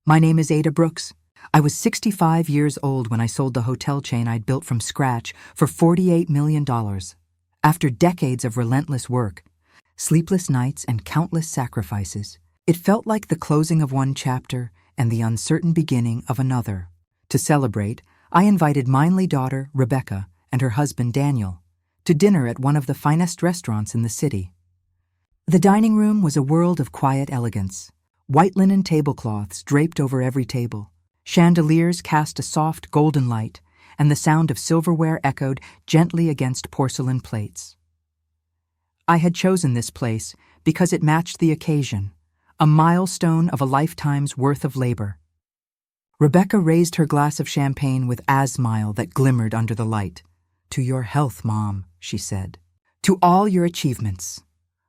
My name is Ada Brooks. I was 65 years old when I sold the hotel chain I'd built from scratch for $48 million. After decades of relentless work, sleepless nights, and countless sacrifices, it felt like the closing of one chapter and the uncertain beginning of another. To celebrate, I invited my only daughter, Rebecca, and her husband, Daniel, to dinner at one of the finest restaurants in the city. The dining room was a world of quiet elegance. White linen tablecloths draped over every table. Chandeliers cast a soft golden light, and the sound of silverware echoed gently against porcelain plates. I had chosen this place because it matched the occasion, a milestone of a lifetime's worth of labor. Rebecca raised her glass of champagne with a smile that glimmered under the light. "To your health, Mom," she said. "To all your achievements."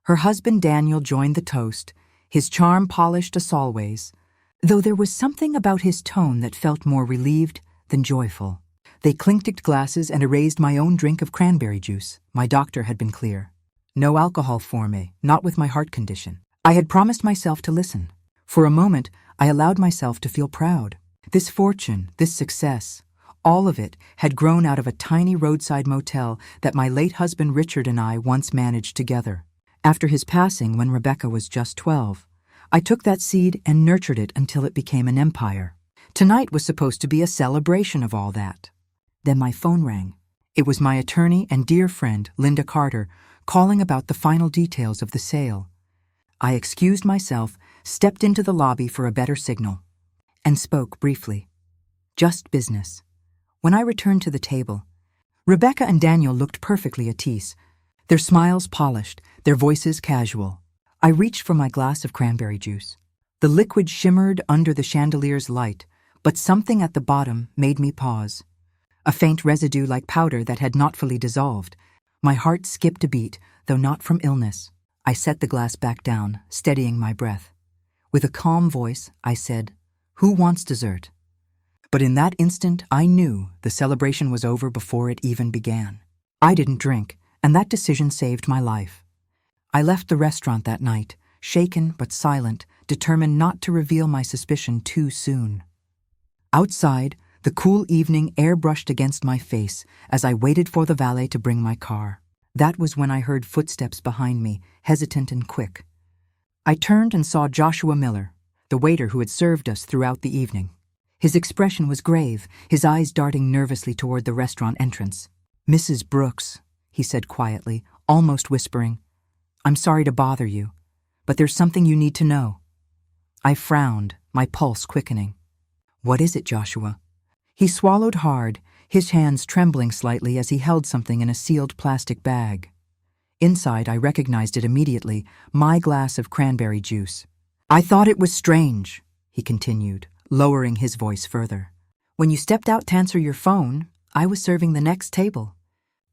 Her husband Daniel joined the toast, his charm polished as always, though there was something about his tone that felt more relieved than joyful. They clinked glasses and I raised my own drink of cranberry juice. My doctor had been clear. No alcohol for me, not with my heart condition. I had promised myself to listen. For a moment, I allowed myself to feel proud. This fortune, this success, all of it had grown out of a tiny roadside motel that my late husband Richard and I once managed together. After his passing, when Rebecca was just 12, I took that seed and nurtured it until it became an empire. Tonight was supposed to be a celebration of all that. Then my phone rang. It was my attorney and dear friend, Linda Carter, calling about the final details of the sale. I excused myself, stepped into the lobby for a better signal, and spoke briefly. Just business. When I returned to the table, Rebecca and Daniel looked perfectly at ease, their smiles polished, their voices casual. I reached for my glass of cranberry juice. The liquid shimmered under the chandelier's light, but something at the bottom made me pause. A faint residue like powder that had not fully dissolved. My heart skipped a beat, though not from illness. I set the glass back down, steadying my breath. With a calm voice, I said, "Who wants dessert?" But in that instant, I knew the celebration was over before it even began. I didn't drink, and that decision saved my life. I left the restaurant that night, shaken but silent, determined not to reveal my suspicion too soon. Outside, the cool evening air brushed against my face as I waited for the valet to bring my car. That was when I heard footsteps behind me, hesitant and quick. I turned and saw Joshua Miller, the waiter who had served us throughout the evening. His expression was grave, his eyes darting nervously toward the restaurant entrance. "Mrs. Brooks," he said quietly, almost whispering, "I'm sorry to bother you, but there's something you need to know." I frowned, my pulse quickening. "What is it, Joshua?" He swallowed hard, his hands trembling slightly as he held something in a sealed plastic bag. Inside, I recognized it immediately, my glass of cranberry juice. "I thought it was strange," he continued, lowering his voice further. "When you stepped out to answer your phone, I was serving the next table.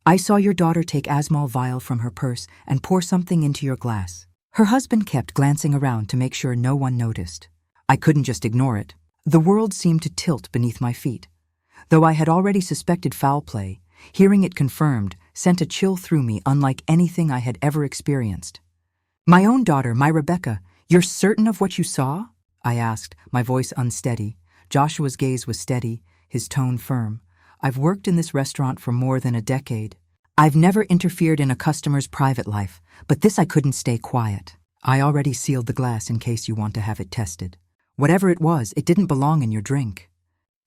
I saw your daughter take a small vial from her purse and pour something into your glass." Her husband kept glancing around to make sure no one noticed. I couldn't just ignore it. The world seemed to tilt beneath my feet. Though I had already suspected foul play, hearing it confirmed sent a chill through me unlike anything I had ever experienced. "My own daughter, my Rebecca, you're certain of what you saw?" I asked, my voice unsteady. Joshua's gaze was steady, his tone firm. "I've worked in this restaurant for more than a decade. I've never interfered in a customer's private life, but this I couldn't stay quiet. I already sealed the glass in case you want to have it tested. Whatever it was, it didn't belong in your drink."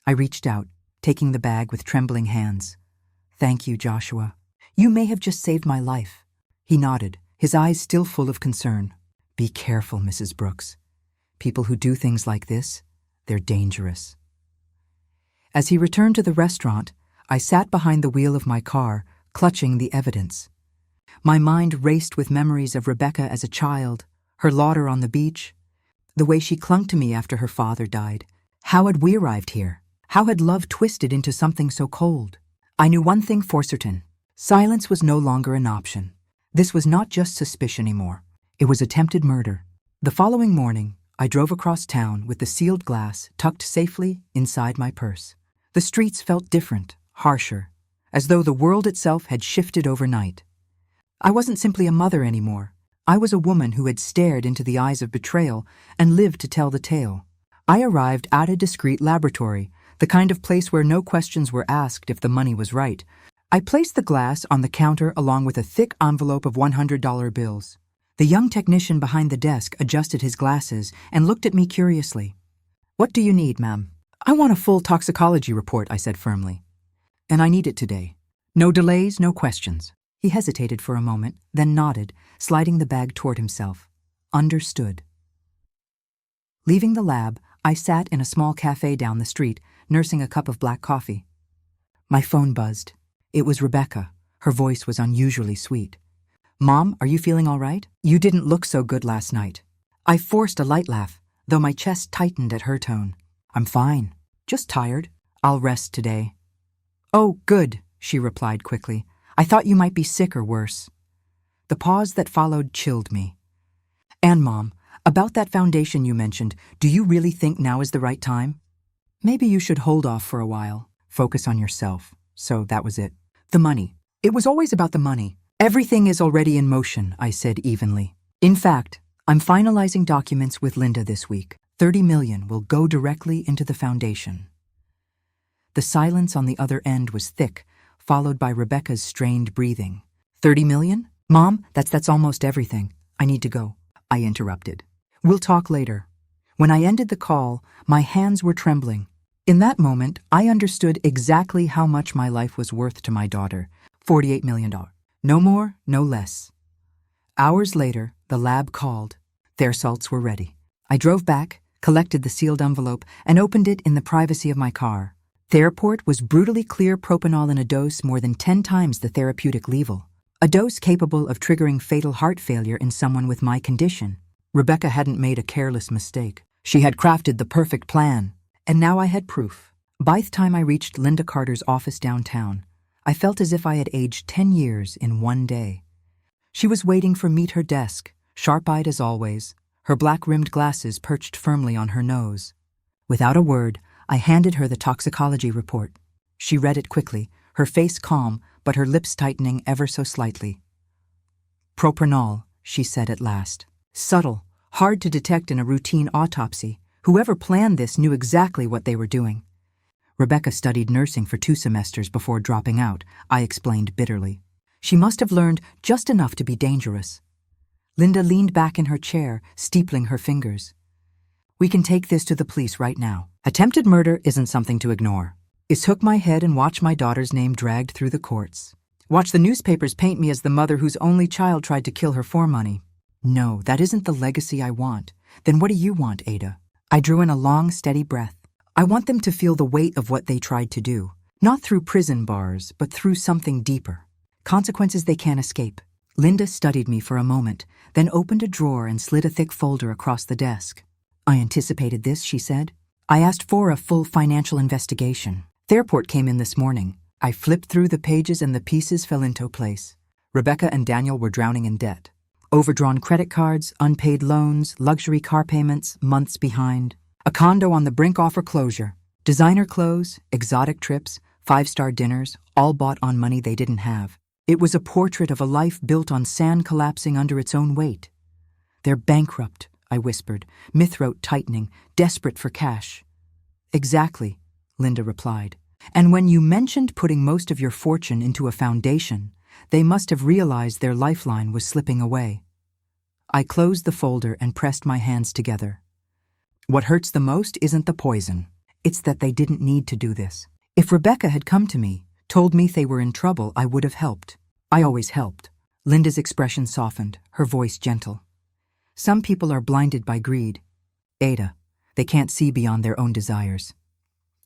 I reached out, taking the bag with trembling hands. "Thank you, Joshua. You may have just saved my life." He nodded, his eyes still full of concern. "Be careful, Mrs. Brooks. People who do things like this, they're dangerous." As he returned to the restaurant, I sat behind the wheel of my car, clutching the evidence. My mind raced with memories of Rebecca as a child, her laughter on the beach, the way she clung to me after her father died. How had we arrived here? How had love twisted into something so cold? I knew one thing for certain. Silence was no longer an option. This was not just suspicion anymore. It was attempted murder. The following morning, I drove across town with the sealed glass tucked safely inside my purse. The streets felt different, harsher, as though the world itself had shifted overnight. I wasn't simply a mother anymore. I was a woman who had stared into the eyes of betrayal and lived to tell the tale. I arrived at a discreet laboratory, the kind of place where no questions were asked if the money was right. I placed the glass on the counter along with a thick envelope of $100 bills. The young technician behind the desk adjusted his glasses and looked at me curiously. "What do you need, ma'am?" "I want a full toxicology report," I said firmly. "And I need it today. No delays, no questions." He hesitated for a moment, then nodded, sliding the bag toward himself. Understood. Leaving the lab, I sat in a small cafe down the street, nursing a cup of black coffee. My phone buzzed. It was Rebecca. Her voice was unusually sweet. "Mom, are you feeling all right? You didn't look so good last night." I forced a light laugh, though my chest tightened at her tone. "I'm fine. Just tired. I'll rest today." "Oh, good," she replied quickly. "I thought you might be sick or worse." The pause that followed chilled me. "And Mom, about that foundation you mentioned, do you really think now is the right time?" "Maybe you should hold off for a while. Focus on yourself." So that was it. The money. It was always about the money. "Everything is already in motion," I said evenly. "In fact, I'm finalizing documents with Linda this week. $30 million will go directly into the foundation." The silence on the other end was thick, followed by Rebecca's strained breathing. "$30 million? Mom, that's almost everything. I need to go," I interrupted. "We'll talk later." When I ended the call, my hands were trembling. In that moment, I understood exactly how much my life was worth to my daughter. $48 million. No more, no less. Hours later, the lab called. Their salts were ready. I drove back, collected the sealed envelope, and opened it in the privacy of my car. Their report was brutally clear propanol in a dose more than 10 times the therapeutic level. A dose capable of triggering fatal heart failure in someone with my condition. Rebecca hadn't made a careless mistake. She had crafted the perfect plan. And now I had proof. By the time I reached Linda Carter's office downtown, I felt as if I had aged 10 years in one day. She was waiting for me at her desk, sharp-eyed as always, her black-rimmed glasses perched firmly on her nose. Without a word, I handed her the toxicology report. She read it quickly, her face calm, but her lips tightening ever so slightly. "Propanol," she said at last. "Subtle, hard to detect in a routine autopsy. Whoever planned this knew exactly what they were doing." Rebecca studied nursing for 2 semesters before dropping out, I explained bitterly. "She must have learned just enough to be dangerous." Linda leaned back in her chair, steepling her fingers. "We can take this to the police right now. Attempted murder isn't something to ignore. Is hook my head and watch my daughter's name dragged through the courts. Watch the newspapers paint me as the mother whose only child tried to kill her for money. No, that isn't the legacy I want. Then what do you want, Ada?" I drew in a long, steady breath. "I want them to feel the weight of what they tried to do, not through prison bars, but through something deeper. Consequences they can't escape." Linda studied me for a moment, then opened a drawer and slid a thick folder across the desk. "I anticipated this," she said. "I asked for a full financial investigation. The report came in this morning. I flipped through the pages and the pieces fell into place. Rebecca and Daniel were drowning in debt. Overdrawn credit cards, unpaid loans, luxury car payments, months behind. A condo on the brink of foreclosure. Designer clothes, exotic trips, 5-star dinners, all bought on money they didn't have. It was a portrait of a life built on sand collapsing under its own weight. "They're bankrupt," I whispered, mid-throat tightening, desperate for cash. "Exactly," Linda replied. "And when you mentioned putting most of your fortune into a foundation, they must have realized their lifeline was slipping away." I closed the folder and pressed my hands together. What hurts the most isn't the poison. It's that they didn't need to do this. If Rebecca had come to me, told me they were in trouble, I would have helped. I always helped. Linda's expression softened, her voice gentle. "Some people are blinded by greed. Ada, they can't see beyond their own desires."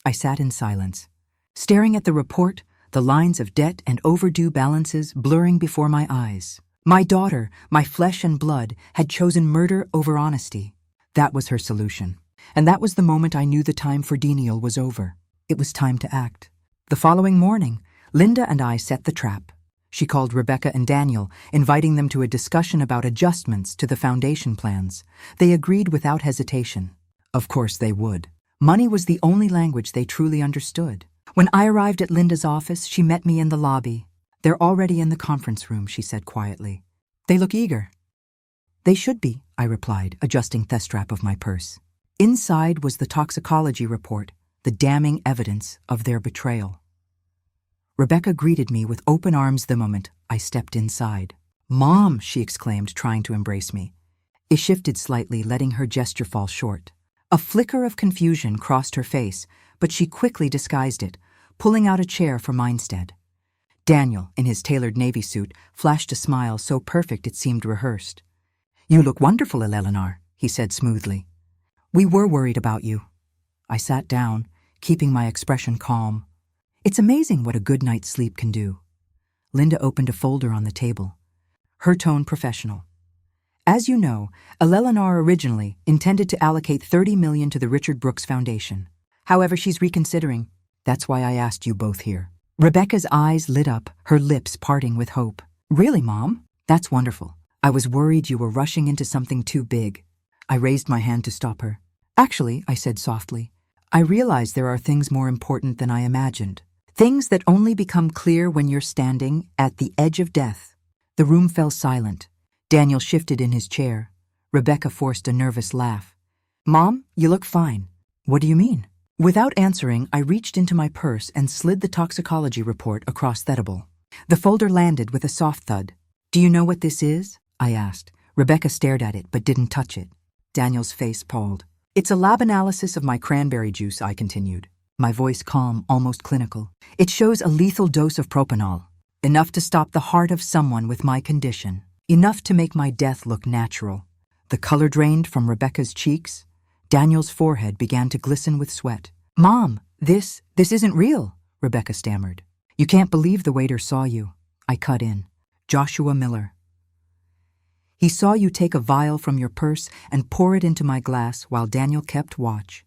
I sat in silence, staring at the report, the lines of debt and overdue balances blurring before my eyes. My daughter, my flesh and blood, had chosen murder over honesty. That was her solution. And that was the moment I knew the time for denial was over. It was time to act. The following morning, Linda and I set the trap. She called Rebecca and Daniel, inviting them to a discussion about adjustments to the foundation plans. They agreed without hesitation. Of course they would. Money was the only language they truly understood. When I arrived at Linda's office, she met me in the lobby. "They're already in the conference room," she said quietly. "They look eager." "They should be," I replied, adjusting the strap of my purse. Inside was the toxicology report, the damning evidence of their betrayal. Rebecca greeted me with open arms the moment I stepped inside. "Mom," she exclaimed, trying to embrace me. It shifted slightly, letting her gesture fall short. A flicker of confusion crossed her face, but she quickly disguised it, pulling out a chair for mine instead. Daniel, in his tailored navy suit, flashed a smile so perfect it seemed rehearsed. "You look wonderful, Eleanor," he said smoothly. "We were worried about you." I sat down, keeping my expression calm. It's amazing what a good night's sleep can do. Linda opened a folder on the table, her tone professional. "As you know, Eleanor originally intended to allocate $30 million to the Richard Brooks Foundation. However, she's reconsidering. That's why I asked you both here." Rebecca's eyes lit up, her lips parting with hope. "Really, Mom? That's wonderful. I was worried you were rushing into something too big." I raised my hand to stop her. "Actually," I said softly, "I realize there are things more important than I imagined. Things that only become clear when you're standing at the edge of death." The room fell silent. Daniel shifted in his chair. Rebecca forced a nervous laugh. "Mom, you look fine." "What do you mean?" Without answering, I reached into my purse and slid the toxicology report across the table. The folder landed with a soft thud. "Do you know what this is?" I asked. Rebecca stared at it but didn't touch it. Daniel's face palled. "It's a lab analysis of my cranberry juice," I continued, my voice calm, almost clinical. "It shows a lethal dose of propanol, enough to stop the heart of someone with my condition, enough to make my death look natural." The color drained from Rebecca's cheeks. Daniel's forehead began to glisten with sweat. "Mom, this isn't real," Rebecca stammered. "You can't believe the waiter saw you." I cut in. "Joshua Miller. He saw you take a vial from your purse and pour it into my glass while Daniel kept watch.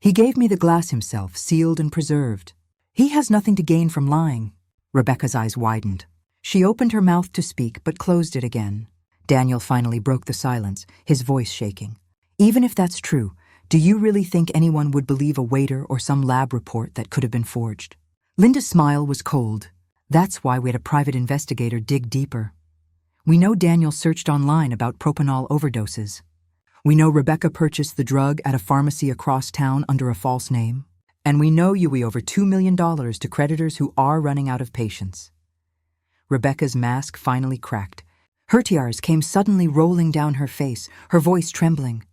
He gave me the glass himself, sealed and preserved. He has nothing to gain from lying." Rebecca's eyes widened. She opened her mouth to speak but closed it again. Daniel finally broke the silence, his voice shaking. "Even if that's true, do you really think anyone would believe a waiter or some lab report that could have been forged?" Linda's smile was cold. "That's why we had a private investigator dig deeper. We know Daniel searched online about propanol overdoses. We know Rebecca purchased the drug at a pharmacy across town under a false name. And we know you owe over $2 million to creditors who are running out of patience." Rebecca's mask finally cracked. Her tears came suddenly rolling down her face, her voice trembling.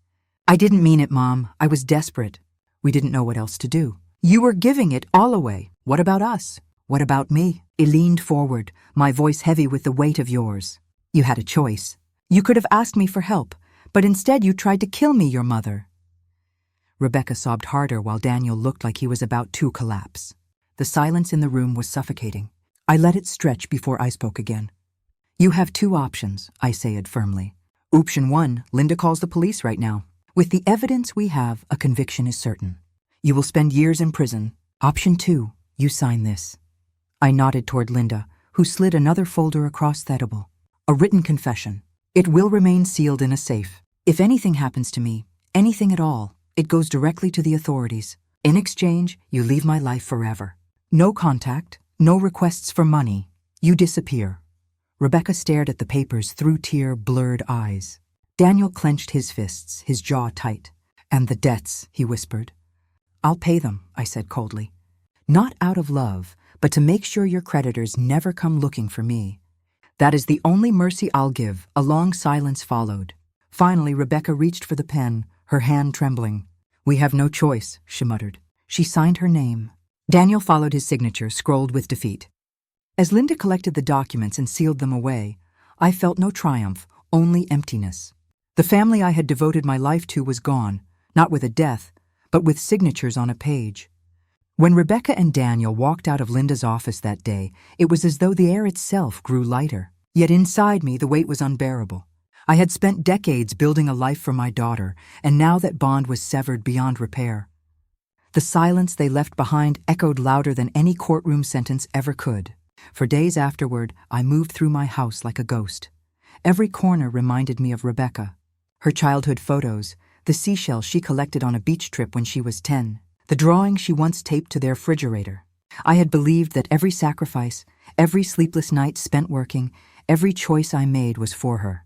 "I didn't mean it, Mom. I was desperate. We didn't know what else to do. You were giving it all away. What about us? What about me?" I leaned forward, my voice heavy with the weight of yours. "You had a choice. You could have asked me for help, but instead you tried to kill me, your mother." Rebecca sobbed harder while Daniel looked like he was about to collapse. The silence in the room was suffocating. I let it stretch before I spoke again. "You have two options," I said firmly. "Option 1, Linda calls the police right now. With the evidence we have, a conviction is certain. You will spend years in prison. Option 2, you sign this." I nodded toward Linda, who slid another folder across the table. "A written confession. It will remain sealed in a safe. If anything happens to me, anything at all, it goes directly to the authorities. In exchange, you leave my life forever. No contact, no requests for money. You disappear." Rebecca stared at the papers through tear-blurred eyes. Daniel clenched his fists, his jaw tight. "And the debts," he whispered. "I'll pay them," I said coldly. "Not out of love, but to make sure your creditors never come looking for me. That is the only mercy I'll give." A long silence followed. Finally, Rebecca reached for the pen, her hand trembling. "We have no choice," she muttered. She signed her name. Daniel followed his signature, scrolled with defeat. As Linda collected the documents and sealed them away, I felt no triumph, only emptiness. The family I had devoted my life to was gone, not with a death, but with signatures on a page. When Rebecca and Daniel walked out of Linda's office that day, it was as though the air itself grew lighter. Yet inside me, the weight was unbearable. I had spent decades building a life for my daughter, and now that bond was severed beyond repair. The silence they left behind echoed louder than any courtroom sentence ever could. For days afterward, I moved through my house like a ghost. Every corner reminded me of Rebecca. Her childhood photos, the seashells she collected on a beach trip when she was 10, the drawings she once taped to their refrigerator. I had believed that every sacrifice, every sleepless night spent working, every choice I made was for her.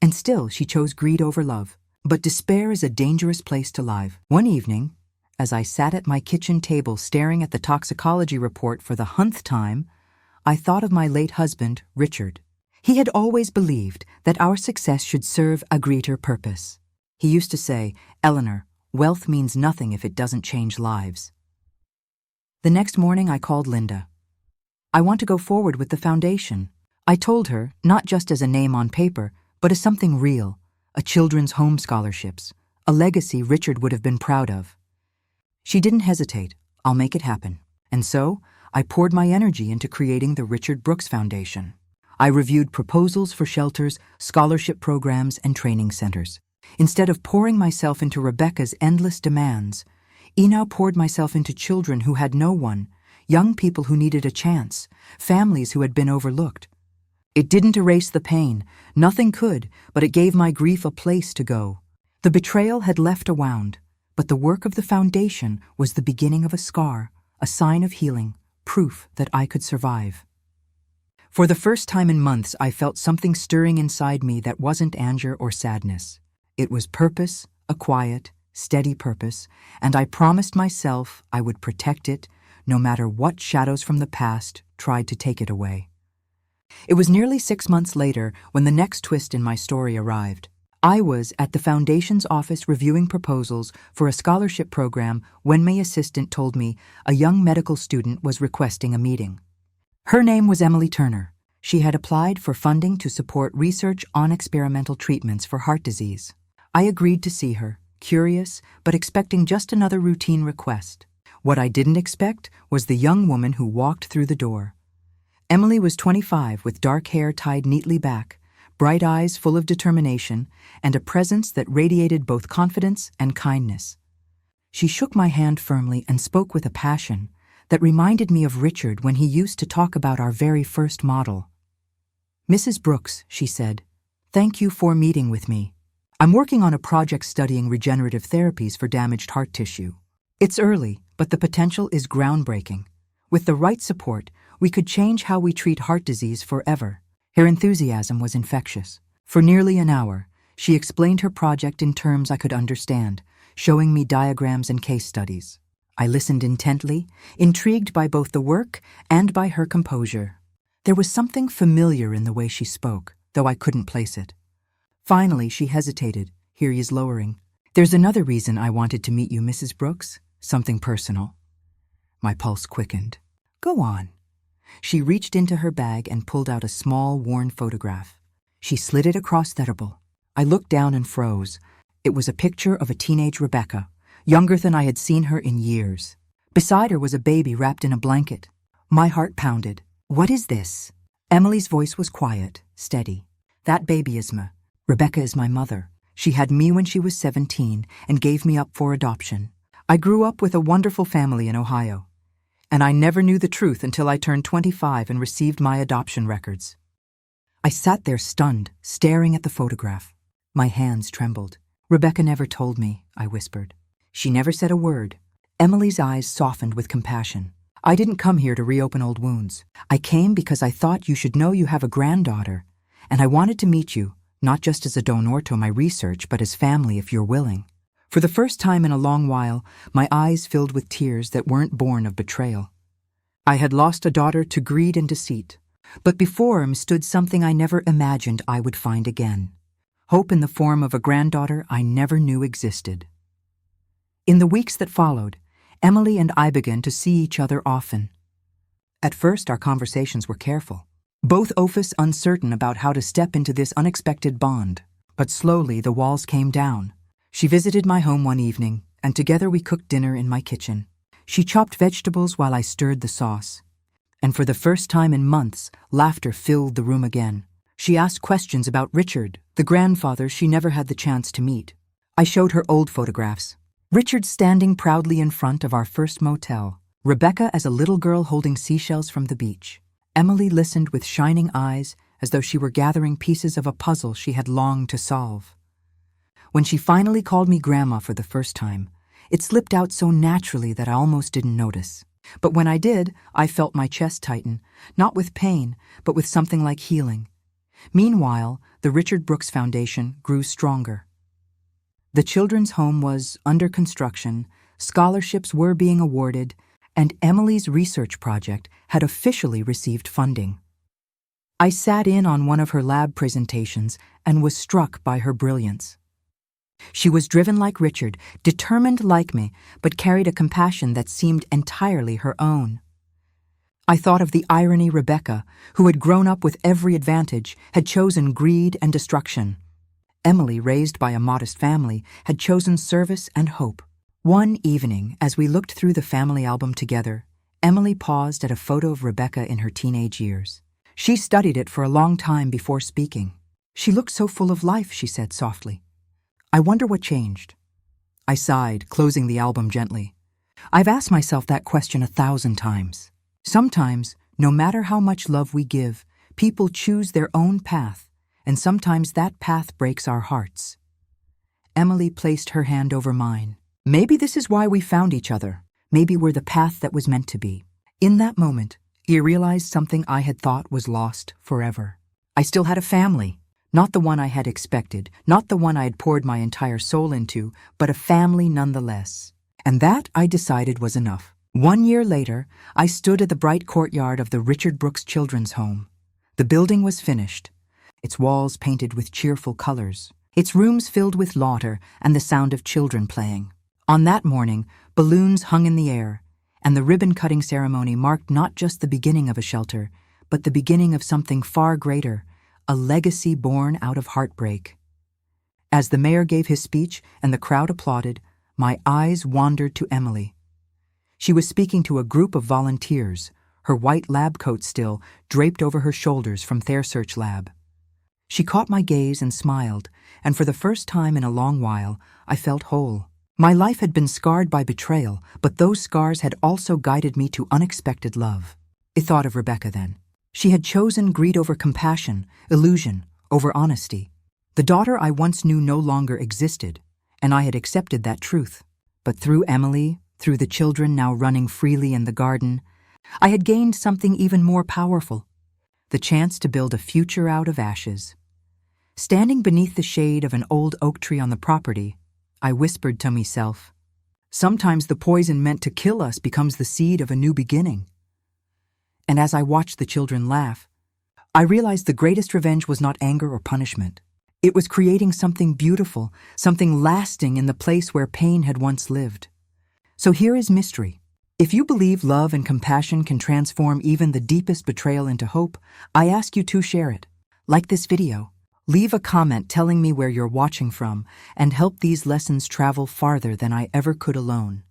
And still she chose greed over love. But despair is a dangerous place to live. One evening, as I sat at my kitchen table staring at the toxicology report for the 100th time, I thought of my late husband, Richard. He had always believed that our success should serve a greater purpose. He used to say, "Eleanor, wealth means nothing if it doesn't change lives." The next morning I called Linda. "I want to go forward with the foundation." I told her, not just as a name on paper, but as something real, a children's home scholarships, a legacy Richard would have been proud of. She didn't hesitate. "I'll make it happen." And so, I poured my energy into creating the Richard Brooks Foundation. I reviewed proposals for shelters, scholarship programs, and training centers. Instead of pouring myself into Rebecca's endless demands, I now poured myself into children who had no one, young people who needed a chance, families who had been overlooked. It didn't erase the pain, nothing could, but it gave my grief a place to go. The betrayal had left a wound, but the work of the foundation was the beginning of a scar, a sign of healing, proof that I could survive. For the first time in months, I felt something stirring inside me that wasn't anger or sadness. It was purpose, a quiet, steady purpose, and I promised myself I would protect it, no matter what shadows from the past tried to take it away. It was nearly 6 months later when the next twist in my story arrived. I was at the foundation's office reviewing proposals for a scholarship program when my assistant told me a young medical student was requesting a meeting. Her name was Emily Turner. She had applied for funding to support research on experimental treatments for heart disease. I agreed to see her, curious, but expecting just another routine request. What I didn't expect was the young woman who walked through the door. Emily was 25 with dark hair tied neatly back, bright eyes full of determination, and a presence that radiated both confidence and kindness. She shook my hand firmly and spoke with a passion that reminded me of Richard when he used to talk about our very first model. "Mrs. Brooks," she said, "thank you for meeting with me. I'm working on a project studying regenerative therapies for damaged heart tissue. It's early, but the potential is groundbreaking. With the right support, we could change how we treat heart disease forever." Her enthusiasm was infectious. For nearly an hour, she explained her project in terms I could understand, showing me diagrams and case studies. I listened intently, intrigued by both the work and by her composure. There was something familiar in the way she spoke, though I couldn't place it. Finally, she hesitated, her ears lowering. "There's another reason I wanted to meet you, Mrs. Brooks. Something personal." My pulse quickened. "Go on." She reached into her bag and pulled out a small, worn photograph. She slid it across the table. I looked down and froze. It was a picture of a teenage Rebecca, younger than I had seen her in years. Beside her was a baby wrapped in a blanket. My heart pounded. "What is this?" Emily's voice was quiet, steady. "That baby is Rebecca is my mother. She had me when she was 17 and gave me up for adoption. I grew up with a wonderful family in Ohio, and I never knew the truth until I turned 25 and received my adoption records." I sat there stunned, staring at the photograph. My hands trembled. "Rebecca never told me," I whispered. She never said a word. Emily's eyes softened with compassion. "I didn't come here to reopen old wounds. I came because I thought you should know you have a granddaughter, and I wanted to meet you, not just as a donor to my research, but as family if you're willing." For the first time in a long while, my eyes filled with tears that weren't born of betrayal. I had lost a daughter to greed and deceit, but before him stood something I never imagined I would find again. Hope in the form of a granddaughter I never knew existed. In the weeks that followed, Emily and I began to see each other often. At first, our conversations were careful, both of us uncertain about how to step into this unexpected bond. But slowly the walls came down. She visited my home one evening, and together we cooked dinner in my kitchen. She chopped vegetables while I stirred the sauce. And for the first time in months, laughter filled the room again. She asked questions about Richard, the grandfather she never had the chance to meet. I showed her old photographs. Richard standing proudly in front of our first motel. Rebecca as a little girl holding seashells from the beach. Emily listened with shining eyes as though she were gathering pieces of a puzzle she had longed to solve. When she finally called me Grandma for the first time, it slipped out so naturally that I almost didn't notice. But when I did, I felt my chest tighten, not with pain, but with something like healing. Meanwhile, the Richard Brooks Foundation grew stronger. The children's home was under construction, scholarships were being awarded, and Emily's research project had officially received funding. I sat in on one of her lab presentations and was struck by her brilliance. She was driven like Richard, determined like me, but carried a compassion that seemed entirely her own. I thought of the irony Rebecca, who had grown up with every advantage, had chosen greed and destruction. Emily, raised by a modest family, had chosen service and hope. One evening, as we looked through the family album together, Emily paused at a photo of Rebecca in her teenage years. She studied it for a long time before speaking. "She looked so full of life," she said softly. "I wonder what changed." I sighed, closing the album gently. I've asked myself that question 1,000 times. Sometimes, no matter how much love we give, people choose their own path, and sometimes that path breaks our hearts. Emily placed her hand over mine. "Maybe this is why we found each other. Maybe we're the path that was meant to be." In that moment, I realized something I had thought was lost forever. I still had a family. Not the one I had expected, not the one I had poured my entire soul into, but a family nonetheless. And that, I decided, was enough. 1 year later, I stood at the bright courtyard of the Richard Brooks Children's Home. The building was finished, its walls painted with cheerful colors, its rooms filled with laughter and the sound of children playing. On that morning, balloons hung in the air, and the ribbon-cutting ceremony marked not just the beginning of a shelter, but the beginning of something far greater, a legacy born out of heartbreak. As the mayor gave his speech and the crowd applauded, my eyes wandered to Emily. She was speaking to a group of volunteers, her white lab coat still draped over her shoulders from their search lab. She caught my gaze and smiled, and for the first time in a long while, I felt whole. My life had been scarred by betrayal, but those scars had also guided me to unexpected love. I thought of Rebecca then. She had chosen greed over compassion, illusion over honesty. The daughter I once knew no longer existed, and I had accepted that truth. But through Emily, through the children now running freely in the garden, I had gained something even more powerful, the chance to build a future out of ashes. Standing beneath the shade of an old oak tree on the property, I whispered to myself, "Sometimes the poison meant to kill us becomes the seed of a new beginning." And as I watched the children laugh, I realized the greatest revenge was not anger or punishment. It was creating something beautiful, something lasting in the place where pain had once lived. So here is mystery. If you believe love and compassion can transform even the deepest betrayal into hope, I ask you to share it. Like this video. Leave a comment telling me where you're watching from, and help these lessons travel farther than I ever could alone.